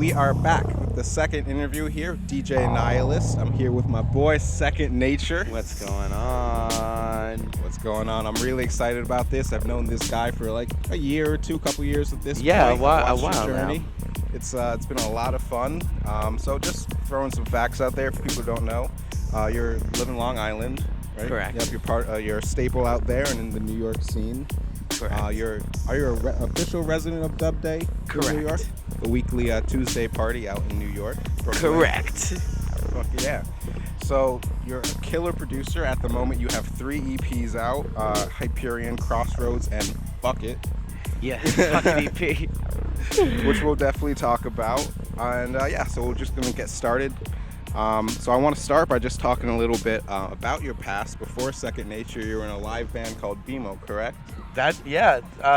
we are back with the second interview here, DJ Nihilist. I'm here with my boy, Second Nature. What's going on? What's going on? I'm really excited about this. I've known this guy for like a year or two, couple years at this point. A I've while watched his journey. now. It's been a lot of fun. So just throwing some facts out there for people who don't know. You live in Long Island, right? Correct. Yep, you're a staple out there and in the New York scene. Correct. Are you an official resident of DubDay Correct. in New York? The weekly Tuesday party out in New York. Brooklyn. Correct. Fuck yeah. So you're a killer producer. At the moment, you have 3 EPs out: Hyperion, Crossroads, and Bucket. Yeah, fucking EP. Which we'll definitely talk about. And so we're just gonna get started. So I want to start by just talking a little bit about your past. Before Second Nature, you were in a live band called B.M.O, correct?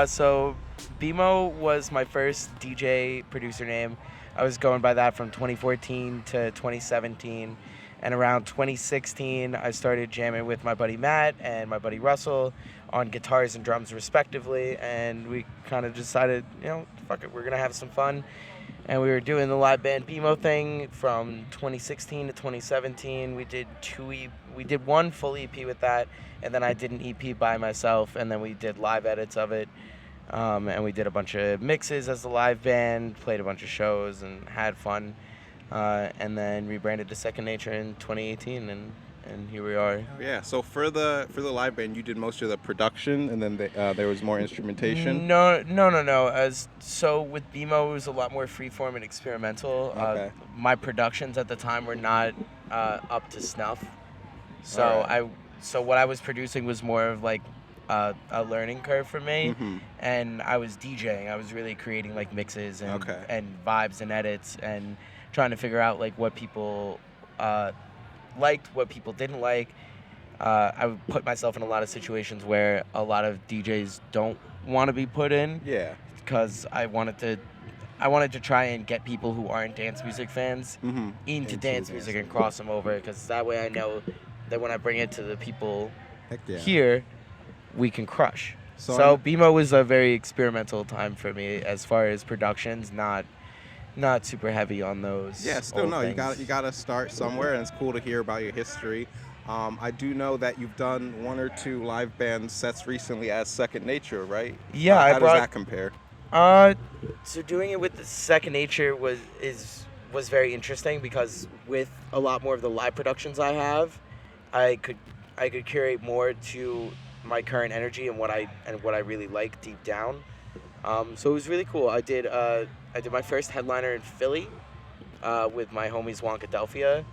So B.M.O was my first DJ producer name. I was going by that from 2014 to 2017. And around 2016, I started jamming with my buddy Matt and my buddy Russell on guitars and drums respectively. And we kind of decided, fuck it, we're going to have some fun. And we were doing the live band B.M.O thing from 2016 to 2017. We did one full EP with that, and then I did an EP by myself, and then we did live edits of it. And we did a bunch of mixes as the live band, played a bunch of shows, and had fun. And then rebranded to Second Nature in 2018, and here we are. Yeah. So for the live band, you did most of the production, and then there was more instrumentation. No. So with B.M.O, it was a lot more freeform and experimental. Okay. My productions at the time were not up to snuff. So Right. So what I was producing was more of like a learning curve for me, and I was DJing. I was really creating like mixes and vibes and edits and trying to figure out like what people liked, what people didn't like. I would put myself in a lot of situations where a lot of DJs don't want to be put in. Yeah. Because I wanted to try and get people who aren't dance music fans into dance music and cross them over, because that way I know that when I bring it to the people here, we can crush. So B.M.O was a very experimental time for me as far as productions, not super heavy on those. Yeah, still no. Things. You gotta start somewhere, and it's cool to hear about your history. I do know that you've done 1 or 2 live band sets recently as Second Nature, right? Yeah, how does that compare? So doing it with the Second Nature was very interesting, because with a lot more of the live productions I have, I could curate more to my current energy and what I really like deep down. So it was really cool. I did my first headliner in Philly with my homies Wonkadelphia,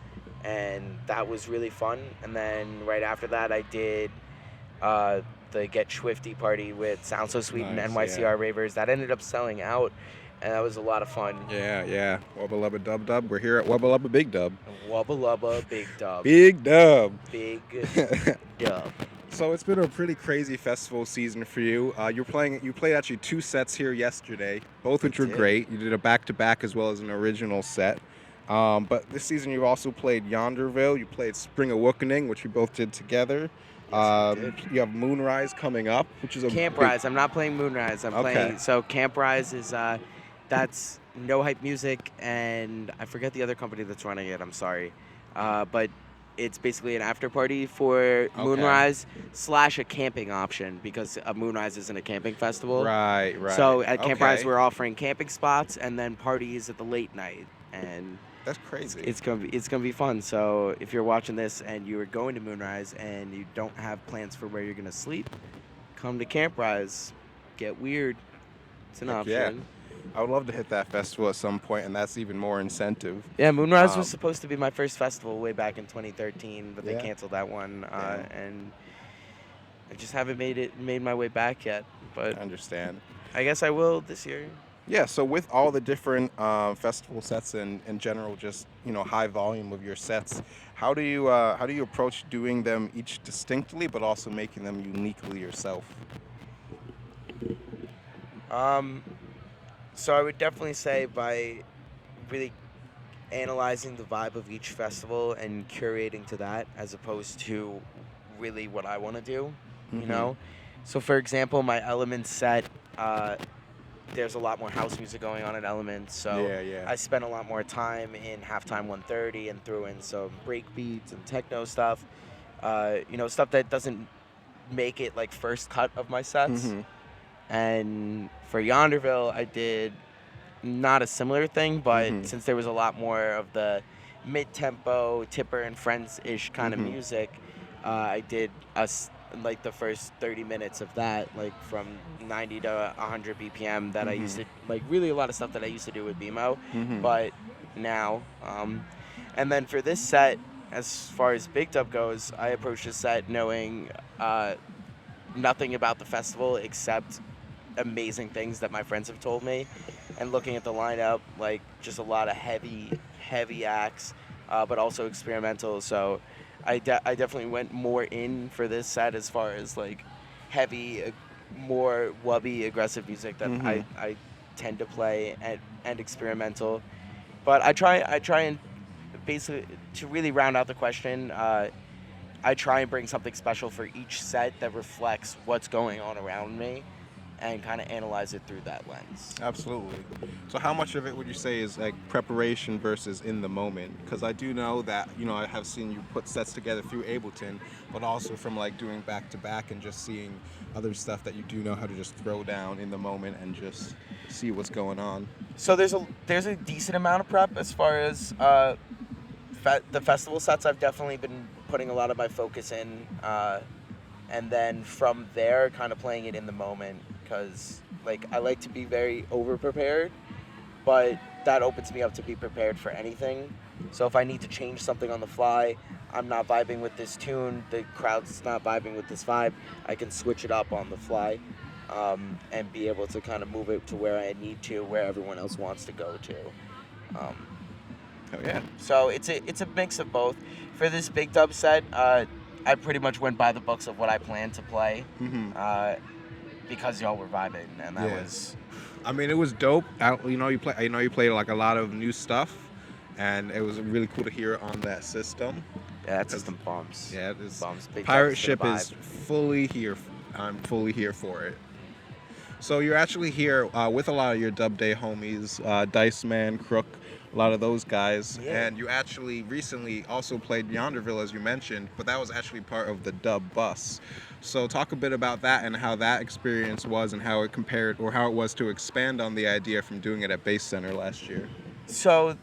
and that was really fun. And then right after that, I did the Get Swifty party with Sound So Sweet and NYCR Ravers. That ended up selling out, and that was a lot of fun. Yeah. Wubba Lubba Dub Dub. We're here at Wubba Lubba Big Dub. Wubba Lubba Big Dub. Big Dub. Big Dub. So it's been a pretty crazy festival season for you. You played actually 2 sets here yesterday, both which were great. You did a back-to-back as well as an original set. But this season you've also played Yonderville. You played Spring Awakening, which we both did together. You have Moonrise coming up, which is a Camp Rise. I'm not playing Moonrise. I'm playing. So Camp Rise is that's No Hype Music, and I forget the other company that's running it. I'm sorry, but it's basically an after party for Moonrise / a camping option, because Moonrise isn't a camping festival. Right. So at Camp Rise we're offering camping spots and then parties at the late night, and that's crazy. It's gonna be fun. So if you're watching this and you are going to Moonrise and you don't have plans for where you're gonna sleep, come to Camp Rise. Get weird. It's an option. Yeah. I would love to hit that festival at some point, and that's even more incentive. Yeah, Moonrise was supposed to be my first festival way back in 2013, but they canceled that one, and I just haven't made my way back yet. But I understand. I guess I will this year. Yeah. So with all the different festival sets and in general, just high volume of your sets, how do you approach doing them each distinctly, but also making them uniquely yourself? So I would definitely say by really analyzing the vibe of each festival and curating to that, as opposed to really what I want to do, you know? So for example, my Elements set there's a lot more house music going on at Elements, so Yeah. I spent a lot more time in halftime 130 and threw in some break beats and techno stuff. Stuff that doesn't make it like first cut of my sets. Mm-hmm. And for Yonderville, I did not a similar thing, but since there was a lot more of the mid-tempo, Tipper and Friends-ish kind of music, I did like the first 30 minutes of that, like from 90 to 100 BPM that I used to, like really a lot of stuff that I used to do with B.M.O, but now. And then for this set, as far as Big Dub goes, I approached this set knowing nothing about the festival except amazing things that my friends have told me, and looking at the lineup, like just a lot of heavy acts, but also experimental. So I definitely went more in for this set as far as like heavy, more wubby, aggressive music that I tend to play, and experimental. But I try and basically, to really round out the question, I try and bring something special for each set that reflects what's going on around me, and kind of analyze it through that lens. Absolutely. So how much of it would you say is like preparation versus in the moment? Because I do know that, I have seen you put sets together through Ableton, but also from like doing back to back and just seeing other stuff that you do know how to just throw down in the moment and just see what's going on. So there's a decent amount of prep as far as the festival sets. I've definitely been putting a lot of my focus in, and then from there kind of playing it in the moment, because like I like to be very over prepared, but that opens me up to be prepared for anything. So if I need to change something on the fly, I'm not vibing with this tune, the crowd's not vibing with this vibe, I can switch it up on the fly, and be able to kind of move it to where I need to, where everyone else wants to go to. Oh yeah. So it's a mix of both. For this Big Dub set, I pretty much went by the books of what I planned to play, because y'all were vibing, and that was. I mean, it was dope. I know you played like a lot of new stuff, and it was really cool to hear on that system. Yeah, that system bombs. Yeah, it is. Bombs. Pirate Ship is fully here. I'm fully here for it. So you're actually here with a lot of your Dub Day homies, Dice Man, Crook, a lot of those guys, and you actually recently also played Yonderville, as you mentioned, but that was actually part of the DubBus. So talk a bit about that and how that experience was, and how it compared, or how it was to expand on the idea from doing it at Bass Center last year. So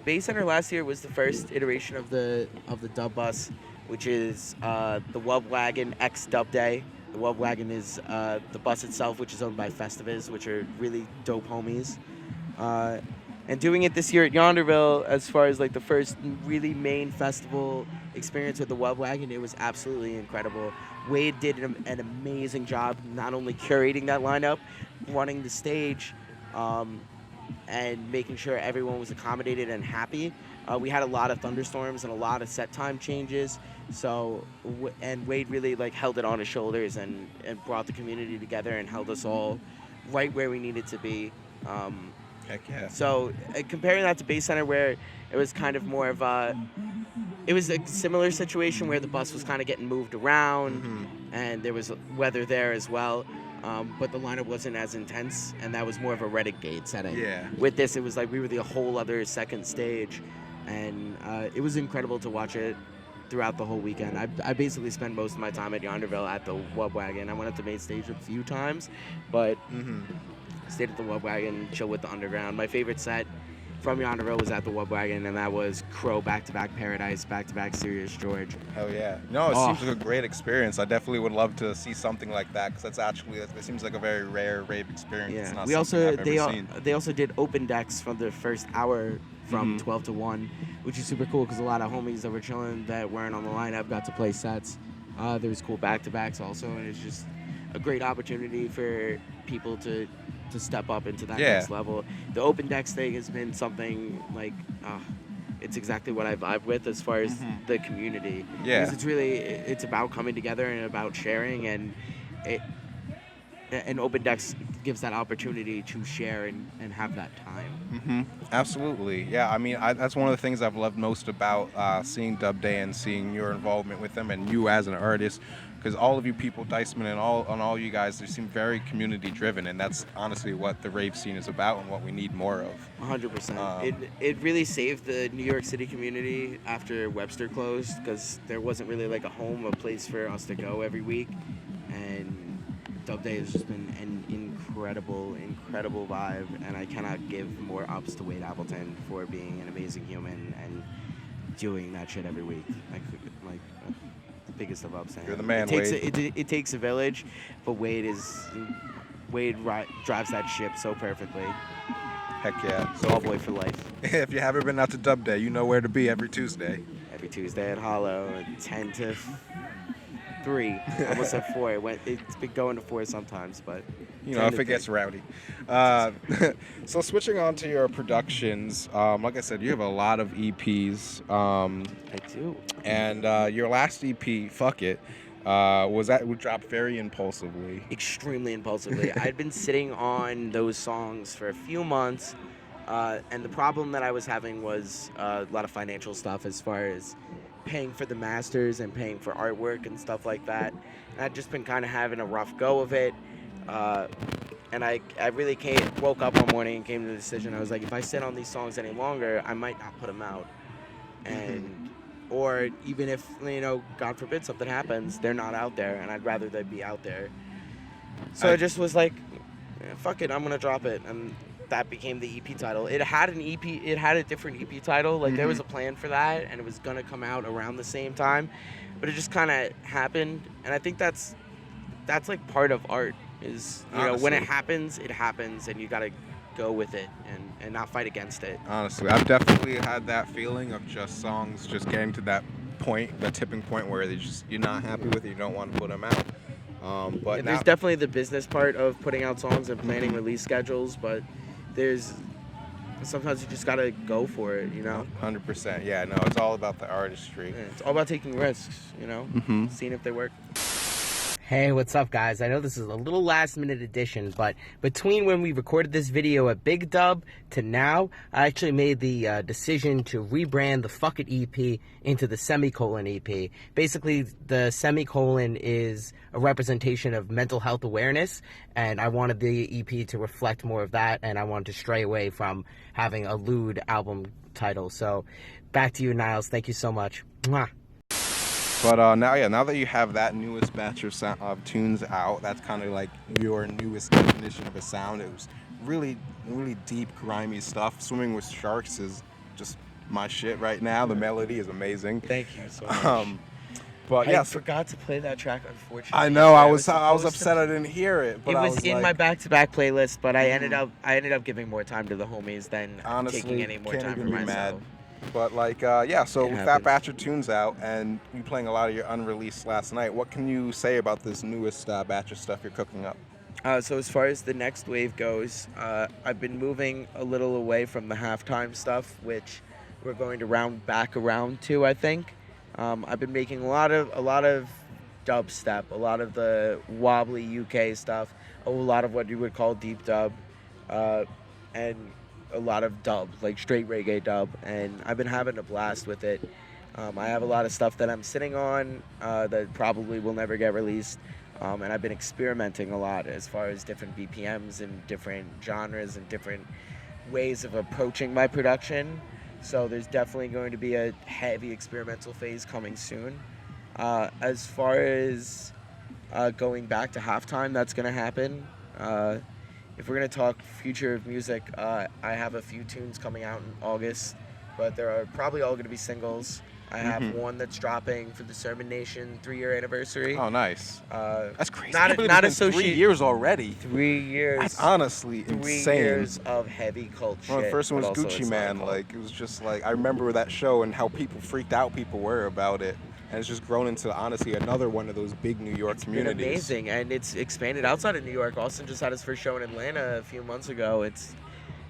Bass Center last year was the first iteration of the DubBus, which is the Wub Wagon X Dub Day. The Wub Wagon is the bus itself, which is owned by Festivus, which are really dope homies. And doing it this year at Yonderville, as far as like the first really main festival experience with the Wub Wagon, it was absolutely incredible. Wade did an amazing job, not only curating that lineup, running the stage, and making sure everyone was accommodated and happy. We had a lot of thunderstorms and a lot of set time changes, and Wade really like held it on his shoulders and brought the community together and held us all right where we needed to be. Heck yeah. So comparing that to Bass Center, where it was kind of more of it was a similar situation where the bus was kind of getting moved around, and there was weather there as well, but the lineup wasn't as intense, and that was more of a Renegade setting. Yeah. With this, it was like we were the whole other second stage, and it was incredible to watch it throughout the whole weekend. I basically spent most of my time at Yonderville at the Wub Wagon. I went up to main stage a few times, but stayed at the Wub Wagon, chill with the underground. My favorite set from Yonderville was at the Wub Wagon, and that was Crow back-to-back Paradise, back-to-back Serious George. Hell yeah. No, it seems like a great experience. I definitely would love to see something like that, because that's actually, it seems like a very rare rave experience. Yeah. It's not I've ever seen. They also did open decks from the first hour from 12 to 1, which is super cool because a lot of homies that were chilling that weren't on the lineup got to play sets. There was cool back-to-backs also, and it's just a great opportunity for people to step up into that next level. The open decks thing has been something like, it's exactly what I vibe with as far as the community. Yeah. Because it's about coming together and about sharing, and an open desk gives that opportunity to share and have that time. Absolutely. Yeah, I mean, that's one of the things I've loved most about seeing Dub Day and seeing your involvement with them and you as an artist, because all of you people, Diceman and all you guys, they seem very community driven, and that's honestly what the rave scene is about and what we need more of. 100%. It really saved the New York City community after Webster closed, because there wasn't really like a place for us to go every week, and Dub Day has just been an incredible vibe, and I cannot give more ups to Wade Appleton for being an amazing human and doing that shit every week. Like the biggest of ups. You're the man, Wade. It takes a village, but Wade drives that ship so perfectly. Heck yeah. Small boy for life. If you haven't been out to Dub Day, you know where to be every Tuesday. Every Tuesday at Hollow, 10 to 3, almost at 4. It's been going to 4 sometimes, but you know, if it gets rowdy. So switching on to your productions, like I said, you have a lot of EPs. I do. And your last EP, Fuck It, would drop very impulsively. Extremely impulsively. I'd been sitting on those songs for a few months, and the problem that I was having was a lot of financial stuff as far as paying for the masters and paying for artwork and stuff like that. And I'd just been kind of having a rough go of it. And I really woke up one morning and came to the decision. I was like, if I sit on these songs any longer, I might not put them out. And or even if, you know, God forbid something happens, they're not out there, and I'd rather they be out there. So I just was like, fuck it, I'm gonna drop it. And that became the EP title. It had a different EP title. Like there was a plan for that, and it was gonna come out around the same time, but it just kind of happened. And I think that's like part of art is, you know, when it happens, and you gotta go with it and not fight against it. Honestly, I've definitely had that feeling of just songs just getting to that point, that tipping point where you're not happy with it, you don't want to put them out. But there's definitely the business part of putting out songs and planning release schedules, but sometimes you just gotta go for it, you know? 100%. Yeah, no, it's all about the artistry. Yeah, it's all about taking risks, you know? Seeing if they work. Hey, what's up, guys? I know this is a little last-minute addition, but between when we recorded this video at Big Dub to now, I actually made the decision to rebrand the Fuck It EP into the Semicolin EP. Basically, the Semicolin is a representation of mental health awareness, and I wanted the EP to reflect more of that, and I wanted to stray away from having a lewd album title. So, back to you, Niles. Thank you so much. Mwah. But now that you have that newest batch of tunes out, that's kind of like your newest definition of a sound. It was really, really deep, grimy stuff. Swimming with Sharks is just my shit right now. The melody is amazing. Thank you so much. But I forgot to play that track, unfortunately. I know. I was upset I didn't hear it. But it was in my back-to-back playlist, but I ended up giving more time to the homies than taking any more time for myself. But so with that batch of tunes out and you playing a lot of your unreleased last night, what can you say about this newest batch of stuff you're cooking up? So as far as the next wave goes, I've been moving a little away from the halftime stuff, which we're going to round back around to, I think. I've been making a lot of dubstep, a lot of the wobbly UK stuff, a lot of what you would call deep dub, and a lot of dub, like straight reggae dub, and I've been having a blast with it. I have a lot of stuff that I'm sitting on that probably will never get released, and I've been experimenting a lot as far as different BPMs and different genres and different ways of approaching my production. So there's definitely going to be a heavy experimental phase coming soon. As far as going back to halftime, that's going to happen. If we're going to talk future of music, I have a few tunes coming out in August, but they're probably all going to be singles. I have one that's dropping for the Sermon Nation 3-year anniversary. Oh, nice. That's crazy. Not associated. 3 years already. 3 years. That's honestly 3 insane. years of heavy cult shit. Well, the first one was Gucci Man. Like, it was just like, I remember that show and how freaked out people were about it. And it's just grown into, honestly, another one of those big New York communities. It's been amazing, and it's expanded outside of New York. Austin just had his first show in Atlanta a few months ago.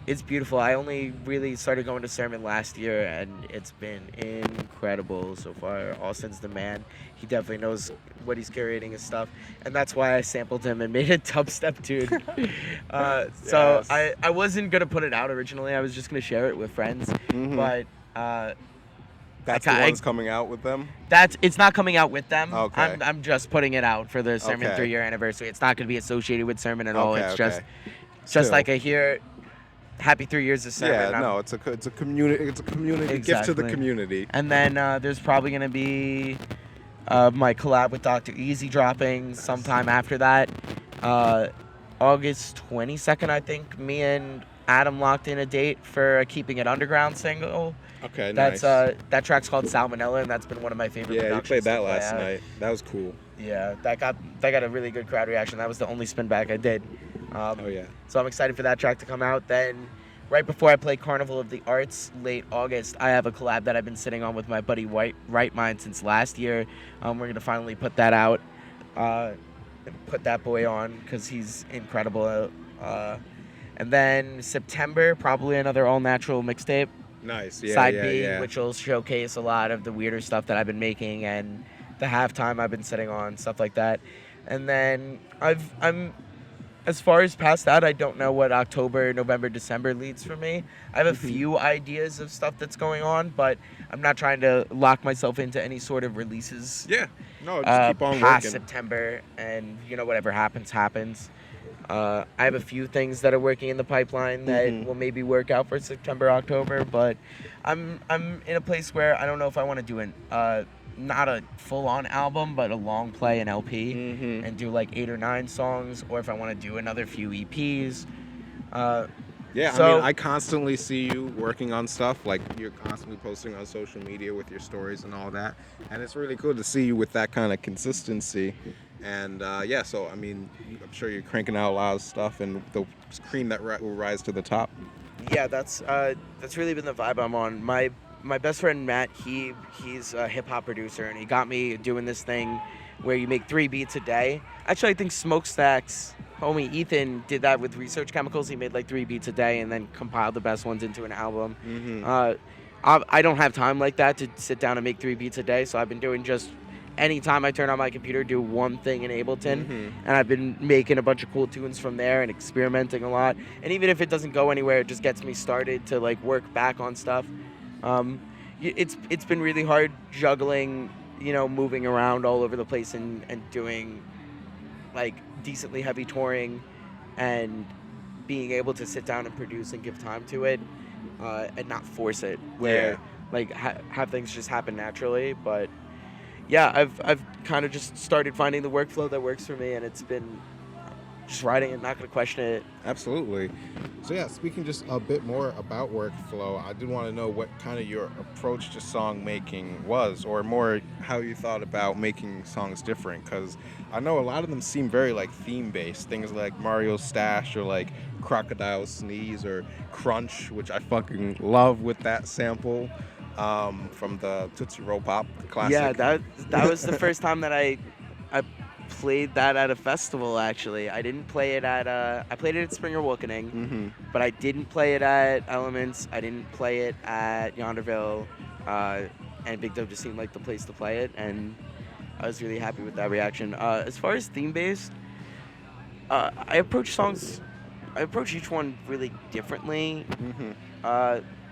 It's beautiful. I only really started going to Sermon last year, and it's been incredible so far. Austin's the man. He definitely knows what he's curating his stuff, and that's why I sampled him and made a dubstep tune. So Yes. I wasn't gonna put it out originally. I was just gonna share it with friends, but That's I- the I- one's coming out with them. it's not coming out with them. Okay. I'm just putting it out for the Sermon Okay. 3-year anniversary. It's not gonna be associated with Sermon at all. Okay, It's okay. just Still. like a here. Happy 3 years of Sermon. Yeah, no, it's a community. It's a community gift to the Exactly. community. And then there's probably going to be my collab with Dr. Easy dropping sometime after that. August 22nd, I think. Me and Adam locked in a date for a Keeping It Underground single. Okay, That's nice. that track's called Salmonella, and that's been one of my favorite. Yeah, you productions played that to play last out. night. That was cool. Yeah, that got a really good crowd reaction. That was the only spin back I did. Oh yeah. So I'm excited for that track to come out. Then, right before I play Carnival of the Arts, late August, I have a collab that I've been sitting on with my buddy Right Mind since last year. We're gonna finally put that out, and put that boy on because he's incredible. And then September, probably another all natural mixtape, Nice. Yeah, side yeah, B, yeah. which will showcase a lot of the weirder stuff that I've been making and the halftime I've been sitting on, stuff like that. And then I'm as far as past that, I don't know what October, November, December leads for me. I have a few ideas of stuff that's going on, but I'm not trying to lock myself into any sort of releases Yeah. No, just keep on past working. September, and whatever happens. I have a few things that are working in the pipeline that will maybe work out for September, October, but I'm in a place where I don't know if I want to do not a full-on album, but a long play, an LP, and do like 8 or 9 songs, or if I want to do another few EPs. Yeah, I So- mean, I constantly see you working on stuff. Like, you're constantly posting on social media with your stories and all that. And it's really cool to see you with that kind of consistency. And, yeah, so, I mean, I'm sure you're cranking out a lot of stuff, and the cream that will rise to the top. Yeah, that's really been the vibe I'm on. My best friend Matt, he's a hip hop producer, and he got me doing this thing where you make 3 beats a day. Actually, I think Smokestack's homie Ethan did that with Research Chemicals. He made like 3 beats a day and then compiled the best ones into an album. I don't have time like that to sit down and make 3 beats a day, so I've been doing just anytime I turn on my computer, do one thing in Ableton, and I've been making a bunch of cool tunes from there and experimenting a lot. And even if it doesn't go anywhere, it just gets me started to like work back on stuff. It's been really hard juggling, moving around all over the place and doing like decently heavy touring and being able to sit down and produce and give time to it, and not force it where like have things just happen naturally. But yeah, I've kind of just started finding the workflow that works for me, and it's been just writing and not going to question it. Absolutely. So yeah, speaking just a bit more about workflow, I did want to know what kind of your approach to song making was, or more how you thought about making songs different, because I know a lot of them seem very like theme based, things like Mario's Stash or like Crocodile Sneeze or Crunch, which I fucking love with that sample from the Tootsie Roll Pop classic. Yeah, that was the first time that I played that at a festival. Actually, I didn't play it at I played it at Springer Awakening, but I didn't play it at Elements. I didn't play it at Yonderville, and Big Dub just seemed like the place to play it, and I was really happy with that reaction. As far as theme based, I approach each one really differently.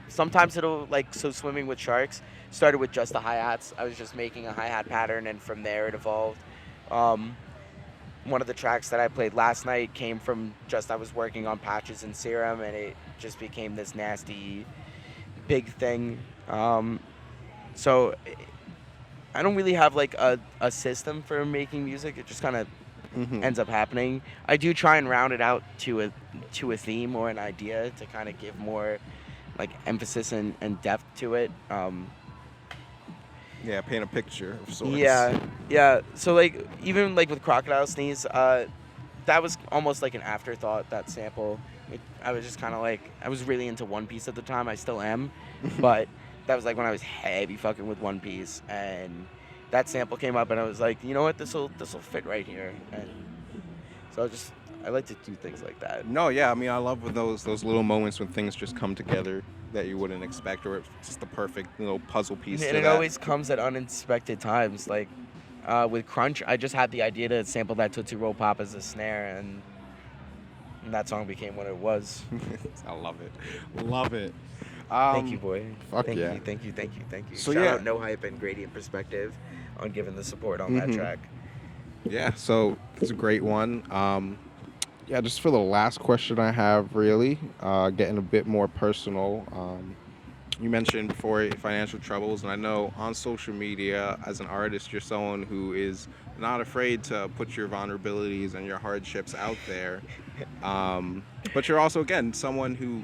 Sometimes it'll Swimming with Sharks started with just the hi-hats. I was just making a hi-hat pattern, and from there it evolved. One of the tracks that I played last night came from I was working on Patches and Serum, and it just became this nasty big thing. So I don't really have like a system for making music. It just kind of ends up happening. I do try and round it out to a theme or an idea to kind of give more like emphasis and depth to it. Yeah, paint a picture of sorts. Yeah. So like even like with Crocodile Sneeze, that was almost like an afterthought. That sample, I was just kind of like, I was really into One Piece at the time. I still am, but that was like when I was heavy fucking with One Piece, and that sample came up, and I was like, you know what, this'll fit right here. And so I like to do things like that. No, yeah, I mean, I love when those little moments when things just come together that you wouldn't expect, or it's just the perfect little puzzle piece. And to it that. always comes at unexpected times. Like with Crunch, I just had the idea to sample that Tootsie Roll Pop as a snare, and that song became what it was. I love it. Love it. Thank you, boy. Fuck thank yeah. you, thank you. So Shout yeah. out No Hype and Gradient Perspective on giving the support on that track. Yeah, so it's a great one. Yeah, just for the last question I have, really, getting a bit more personal. You mentioned before financial troubles, and I know on social media, as an artist, you're someone who is not afraid to put your vulnerabilities and your hardships out there. But you're also, again, someone who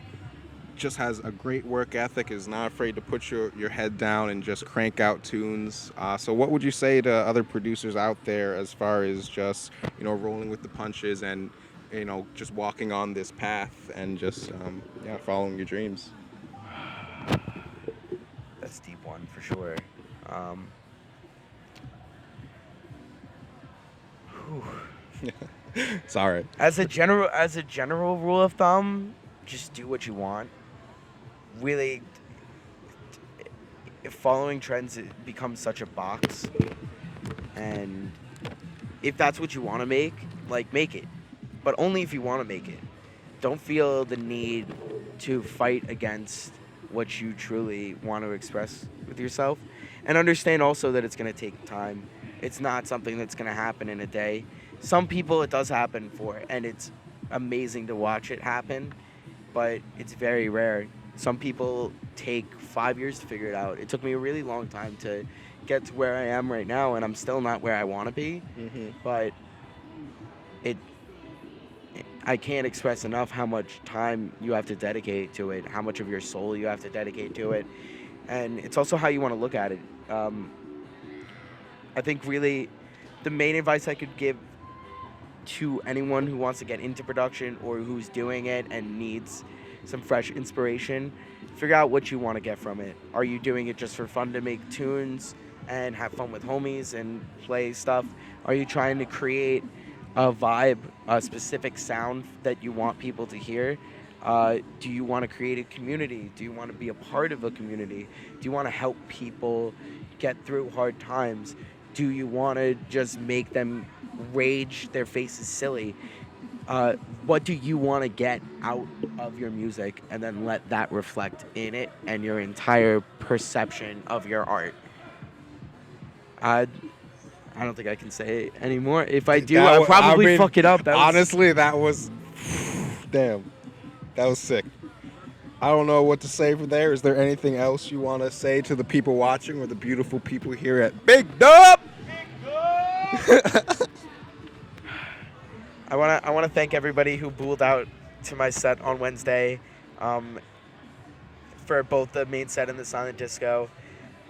just has a great work ethic, is not afraid to put your head down and just crank out tunes. So what would you say to other producers out there as far as just, rolling with the punches and, just walking on this path and just, following your dreams? That's a deep one for sure. Sorry. As a general rule of thumb, just do what you want. Really, if following trends, it becomes such a box. And if that's what you want to make it. But only if you want to make it. Don't feel the need to fight against what you truly want to express with yourself. And understand also that it's going to take time. It's not something that's going to happen in a day. Some people it does happen for, and it's amazing to watch it happen, but it's very rare. Some people take 5 years to figure it out. It took me a really long time to get to where I am right now, and I'm still not where I want to be. But I can't express enough how much time you have to dedicate to it, how much of your soul you have to dedicate to it, and it's also how you want to look at it. I think really the main advice I could give to anyone who wants to get into production or who's doing it and needs some fresh inspiration, figure out what you want to get from it. Are you doing it just for fun to make tunes and have fun with homies and play stuff? Are you trying to create a vibe, a specific sound that you want people to hear? Do you want to create a community? Do you want to be a part of a community? Do you want to help people get through hard times? Do you want to just make them rage their faces silly? What do you want to get out of your music, and then let that reflect in it and your entire perception of your art? I don't think I can say anymore. If I do, I'll probably fuck it up. Honestly, that was... Damn. That was sick. I don't know what to say from there. Is there anything else you want to say to the people watching or the beautiful people here at Big Dub? I want to thank everybody who booled out to my set on Wednesday, for both the main set and the silent disco.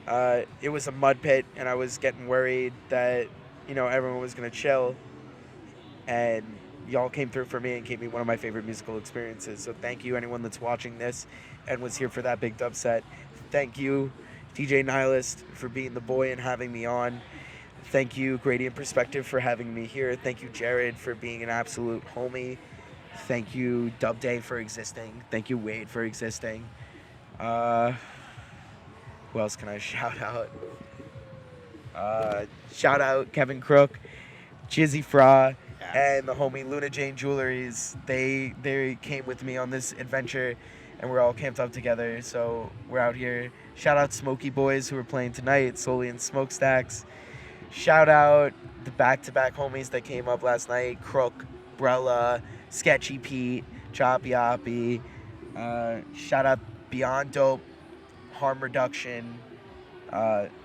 It was a mud pit, and I was getting worried that everyone was gonna chill, and y'all came through for me and gave me one of my favorite musical experiences. So thank you, anyone that's watching this and was here for that Big Dub set. Thank you, DJ Nihilist, for being the boy and having me on. Thank you, Gradient Perspective, for having me here. Thank you, Jared, for being an absolute homie. Thank you, DubDay, for existing. Thank you, Wade, for existing. Who else can I shout out? Shout out Kevin Crook, Jizzy Fra, and the homie Luna Jane Jewelries. They came with me on this adventure, and we're all camped up together. So we're out here. Shout out Smoky Boys, who are playing tonight, Solely and Smokestacks. Shout out the back-to-back homies that came up last night, Crook, Brella, Sketchy Pete, Choppy Oppy. Shout out Beyond Dope, Harm Reduction,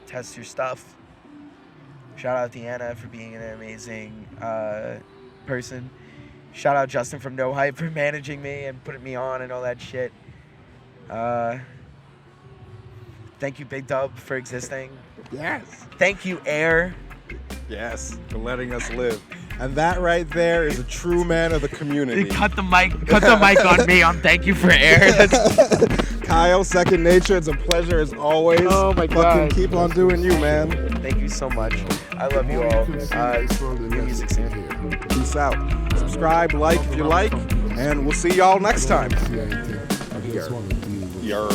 Test Your Stuff. Shout out Deanna for being an amazing person. Shout out Justin from No Hype for managing me and putting me on and all that shit. Thank you, Big Dub, for existing. Yes. Thank you, Air. Yes, for letting us live. And that right there is a true man of the community. Cut the mic on me on Thank You for Air. Kyle, Second Nature, it's a pleasure as always. Oh my God. Fucking keep on doing you, man. Thank you so much. I love you all. Your music's in here. Peace out. subscribe, like if you like, and we'll see y'all next time. Yer.